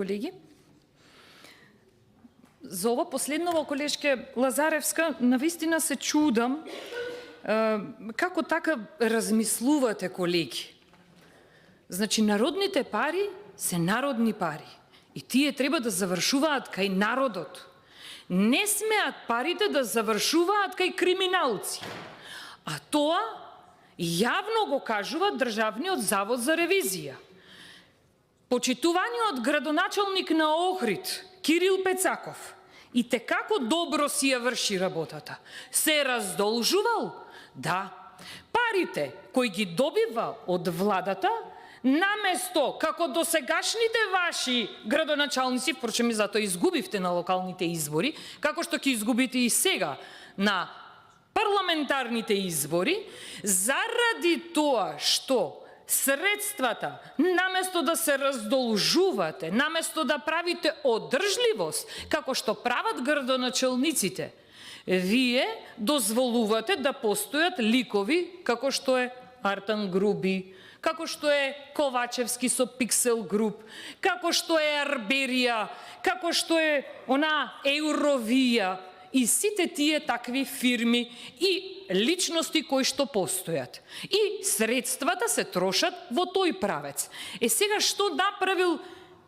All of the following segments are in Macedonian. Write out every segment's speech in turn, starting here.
Колеги, за ова последново, колешке Лазаревска, навистина се чудам како така размислувате, колеги. Значи, народните пари се народни пари и тие треба да завршуваат кај народот. Не смеат парите да завршуваат кај криминалци. А тоа јавно го кажува Државниот завод за ревизија. Почитуваниот градоначалник на Охрид, Кирил Пецаков, и те како добро си ја врши работата. Се раздолжувал? Да. Парите кои ги добива од владата, наместо како досегашните ваши градоначалници, впрочем и затоа изгубивте на локалните избори, како што ќе изгубите и сега на парламентарните избори, заради тоа што средствата, наместо да се раздолжувате, наместо да правите одржливост, како што прават градоначалниците, вие дозволувате да постојат ликови како што е Артан Груби, како што е Ковачевски со Пиксел Груп, како што е Арберија, како што е она Евровија, и сите тие такви фирми и личности кои што постојат. И средствата се трошат во тој правец. Сега што направил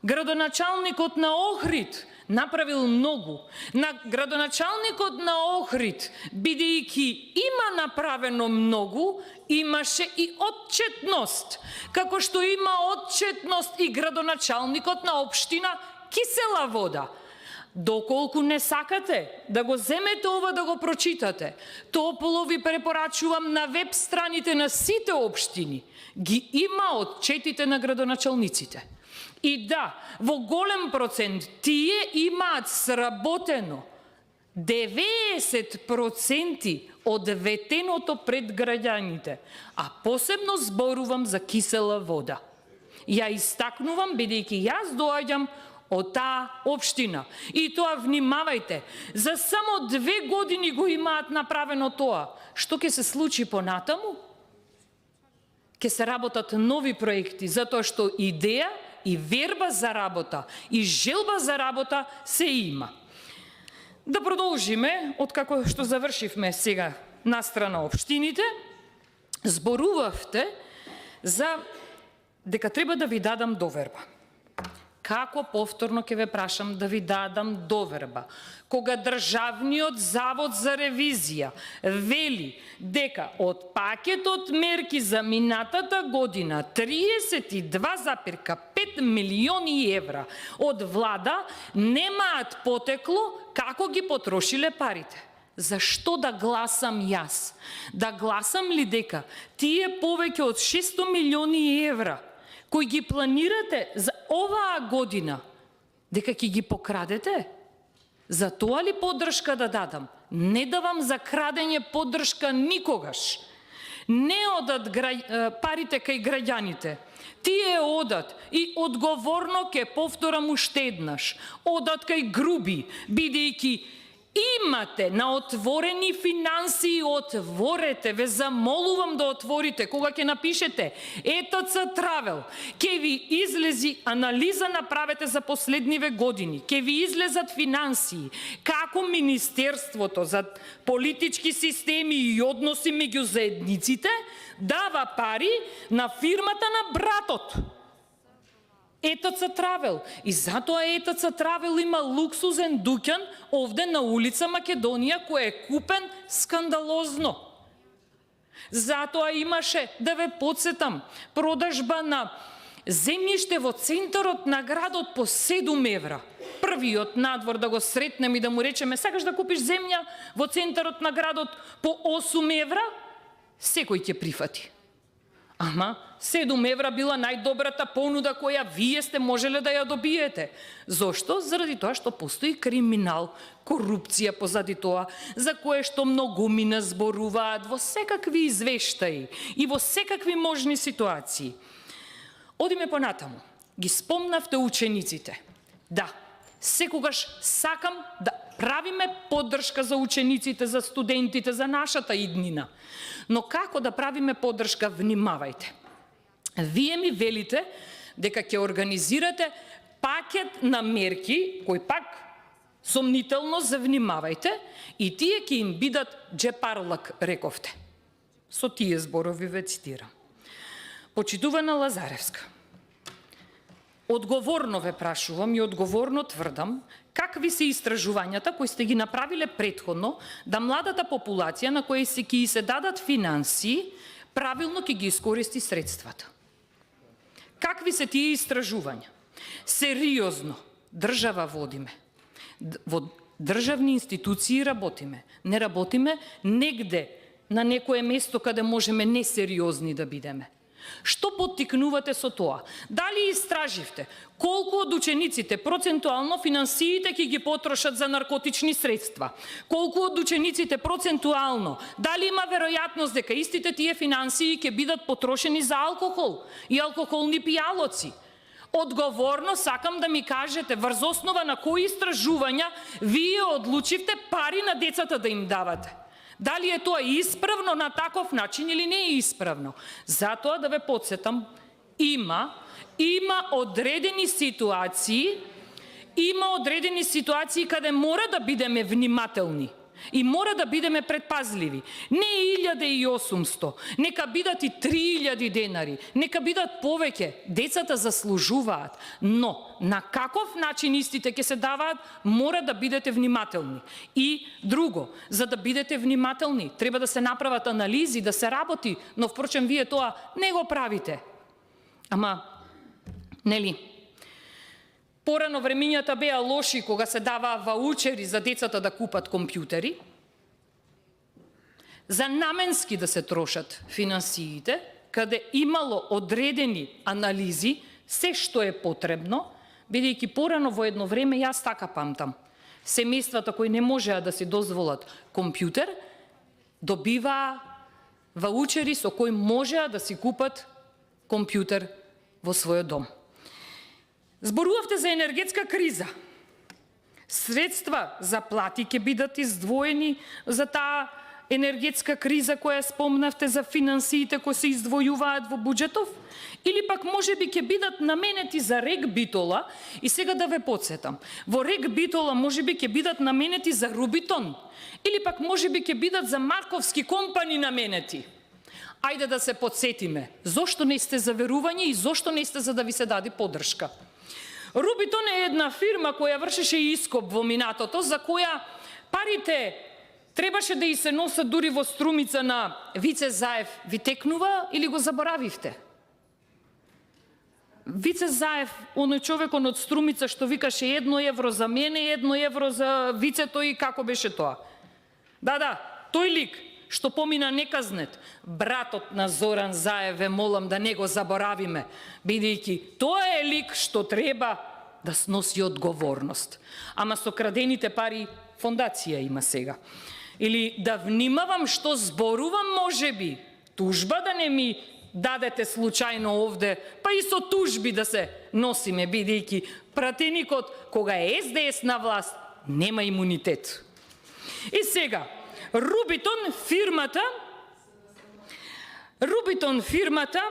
градоначалникот на Охрид? Направил многу. На градоначалникот на Охрид, бидејќи има направено многу, имаше и отчетност. Како што има отчетност и градоначалникот на општина Кисела Вода. Доколку не сакате да го земете ова да го прочитате, топло ви препорачувам на веб страните на сите општини. Ги има отчетите на градоначалниците. И да, во голем процент тие имаат сработено 90% од ветеното пред граѓаните, а посебно зборувам за Кисела Вода. Ја истакнувам бидејќи јас доаѓам од таа општина. И тоа, внимавајте, за само 2 години го имаат направено тоа. Што ќе се случи понатаму? Ќе се работат нови проекти, затоа што идеја и верба за работа и желба за работа се има. Да продолжиме, откако што завршивме сега настрана општините, зборувавте за дека треба да ви дадам доверба. Како повторно ќе ве прашам да ви дадам доверба, кога Државниот завод за ревизија вели дека од пакетот мерки за минатата година 32,5 милиони евра од влада немаат потекло како ги потрошиле парите. Зашто да гласам јас? Да гласам ли дека тие повеќе од 600 милиони евра кои ги планирате за оваа година, дека ќе ги покрадете? За тоа ли поддршка да дадам? Не давам за крадење поддршка никогаш. Не одат парите кај граѓаните. Тие одат и одговорно ке повторам уште еднаш. Одат кај груби, бидејќи имате на отворени финансии, отворете, ве замолувам да отворите, кога ќе напишете ЕТЦ Травел, ќе ви излези анализа направете за последниве години, ќе ви излезат финансии, како Министерството за политички системи и односи меѓу заедниците дава пари на фирмата на братот. ЕТЦ Травел. И затоа ЕТЦ Травел има луксузен дуќан овде на улица Македонија, кој е купен скандалозно. Затоа имаше, да ве подсетам, продажба на земјиште во центарот на градот по 7 евра. Првиот надвор да го сретнем и да му речеме сакаш да купиш земја во центарот на градот по 8 евра, секој ќе прифати. Ама 7 евра била најдобрата понуда која вие сте можеле да ја добиете. Зошто? Заради тоа што постои криминал, корупција позади тоа, за кое што многумина зборуваат во секакви извештаи и во секакви можни ситуации. Одиме понатаму. Ги спомнавте учениците. Да, секогаш сакам да правиме поддршка за учениците, за студентите, за нашата иднина. Но како да правиме поддршка, внимавајте. Вие ми велите дека ќе организирате пакет на мерки, кој пак сомнително завнимавајте, и тие ќе им бидат джепарлак, рековте. Со тие зборови ве цитирам. Почитувана Лазаревска, одговорно ве прашувам и одговорно тврдам, какви се истражувањата кои сте ги направиле претходно да младата популација на која се дадат финансии, правилно ќе ги искористи средствата. Какви се тие истражувања? Сериозно држава водиме. Во државни институции работиме. Не работиме негде на некое место каде можеме несериозни да бидеме. Што поттикнувате со тоа? Дали истраживте колку од учениците процентуално финансиите ќе ги потрошат за наркотични средства? Колку од учениците процентуално? Дали има веројатност дека истите тие финансии ќе бидат потрошени за алкохол и алкохолни пијалоци? Одговорно сакам да ми кажете врз основа на кои истражувања вие одлучивте пари на децата да им давате. Дали е тоа исправно на таков начин или не е исправно? Затоа да ве подсетам, има одредени ситуации каде мора да бидеме внимателни и мора да бидеме предпазливи. Не 1800, нека бидат и 3000 денари, нека бидат повеќе, децата заслужуваат, но на каков начин истите ќе се даваат, мора да бидете внимателни. И друго, за да бидете внимателни, треба да се направат анализи, да се работи, но впрочем вие тоа не го правите. Ама, нели? Порано времињата беа лоши кога се даваа ваучери за децата да купат компјутери, за наменски да се трошат финансиите, каде имало одредени анализи, се што е потребно, бидејќи порано во едно време, јас така памтам, семејствата кои не можеа да си дозволат компјутер, добиваа ваучери со кои можеа да си купат компјутер во својот дом. Зборувавте за енергетска криза. Средства за плати ќе бидат издвоени за таа енергетска криза која спомнавте, за финансиите кои се издвојуваат во буџетов, или пак можеби ќе бидат наменети за Рек Битола, и сега да ве подсетам, во Рек Битола можеби ќе бидат наменети за Рубитон, или пак можеби ќе бидат за Марковски компани наменети. Ајде да се подсетиме, зошто не сте за верување и зошто не сте за да ви се даде поддршка. Рубитон е една фирма која вршеше ископ во минатото, за која парите требаше да и се носат дури во струмица на Вице Заев. Ви текнува или го заборавивте? Вице Заев, оној човекон од струмица што викаше 1 евро за мене, 1 евро за Вицето, и како беше тоа? Да, тој лик што помина неказнет, братот на Зоран Заев, ве молам да не го заборавиме, бидејќи тоа е лик што треба да сноси одговорност. Ама со крадените пари фондација има сега. Или да внимавам што зборувам, можеби, тужба да не ми дадете случајно овде, па и со тужби да се носиме, бидејќи пратеникот, кога е СДС на власт, нема имунитет. И сега, Рубитон фирмата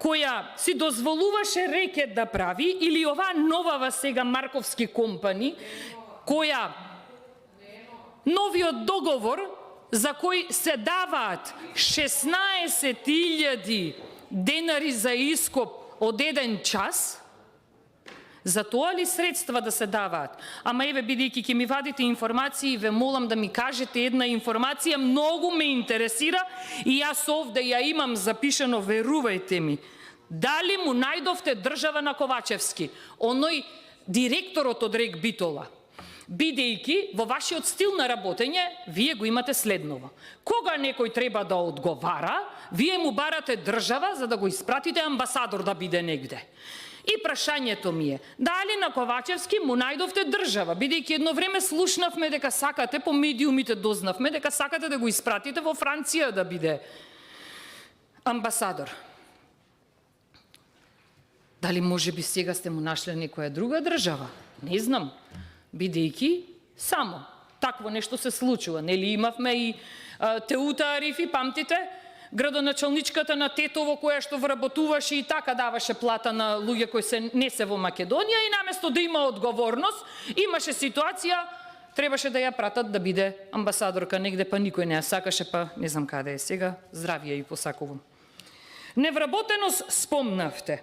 која си дозволуваше рекет да прави, или оваа новава сега Марковски компани, која новиот договор за кој се даваат 16.000 денари за ископ од 1 час, за тоа ли средства да се даваат? Ама еве, бидејќи ќе ми вадите информации, ве молам да ми кажете една информација, многу ме интересира и јас овде ја имам запишано, верувајте ми. Дали му најдовте држава на Ковачевски, оној директорот од Рек Битола? Бидејќи во вашиот стил на работење, вие го имате следново. Кога некој треба да одговара, вие му барате држава за да го испратите амбасадор да биде негде. И прашањето ми е, дали на Ковачевски му најдовте држава, бидејќи едно време слушнавме дека сакате, по медиумите дознавме дека сакате да го испратите во Франција да биде амбасадор. Дали можеби сега сте му нашле некоја друга држава? Не знам, бидејќи само такво нешто се случува. Нели имавме и Теута Арифи, памтите? градоначалничката на Тетово која што вработуваше и така даваше плата на луѓе кои не се во Македонија и наместо да има одговорност, имаше ситуација, требаше да ја пратат да биде амбасадорка негде, па никој не ја сакаше, па не знам каде е сега, здравие и посакувам. Невработеност спомнавте.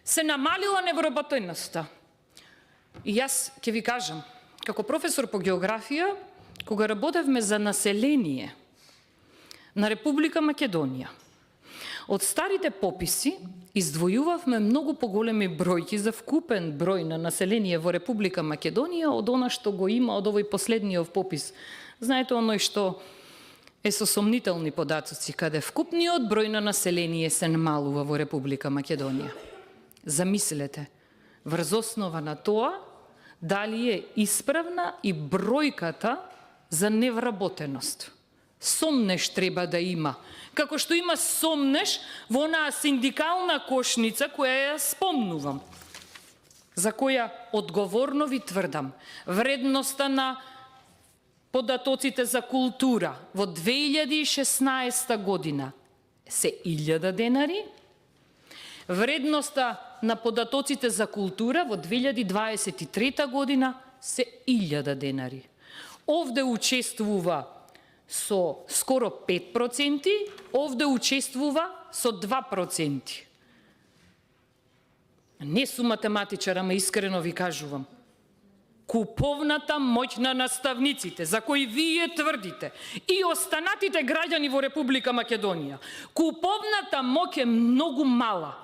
Се намалила невработеноста. И јас ќе ви кажам, како професор по географија, кога работевме за население на Република Македонија, од старите пописи издвојувавме многу поголеми бројки за вкупен број на население во Република Македонија од она што го има од овој последниот попис. Знаете, оној што е со сомнителни податоци, каде вкупниот број на население се намалува во Република Македонија. Замислете, врз основа на тоа, дали е исправна и бројката за невработеност. Сомнеш треба да има, како што има сомнеш во онаа синдикална кошница која ја спомнувам, за која одговорно ви тврдам, вредноста на податоците за култура во 2016 година се 1000 денари, вредноста на податоците за култура во 2023 година се 1000 денари. Овде учествува со скоро 5%, овде учествува со 2%. Не сум математичар, ама искрено ви кажувам. Куповната моќ на наставниците, за кои вие тврдите, и останатите граѓани во Република Македонија, куповната моќ е многу мала.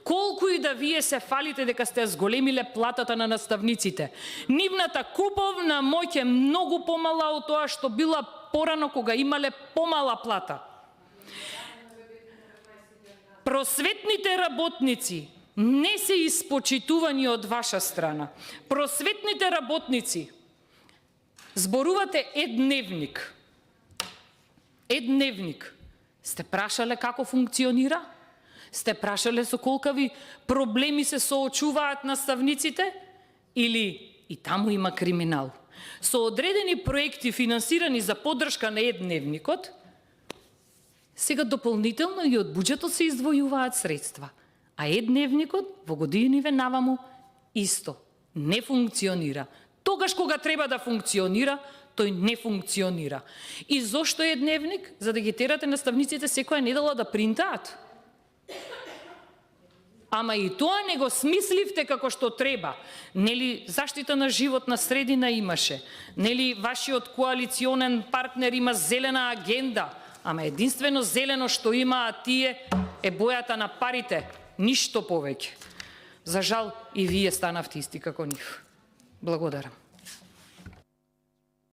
Колку и да вие се фалите дека сте зголемиле платата на наставниците, нивната куповна моќ е многу помала од тоа што била порано кога имале помала плата. Просветните работници не се испочитувани од ваша страна. Просветните работници, зборувате едневник. Едневник. Сте прашале како функционира? Сте прашале со колкави проблеми се соочуваат наставниците? Или и таму има криминал? Со одредени проекти финансирани за поддршка на едневникот, сега дополнително и од буџетот се издвојуваат средства. А едневникот во годиниве наваму исто не функционира. Тогаш кога треба да функционира, тој не функционира. И зошто е дневник? За да ги терате наставниците секоја недела да принтаат. Ама и тоа не го смисливте како што треба. Нели заштита на животна средина имаше? Нели вашиот коалиционен партнер има зелена агенда? Ама единствено зелено што имаат тие е бојата на парите. Ништо повеќе. За жал и вие станавте исти како нив. Благодарам.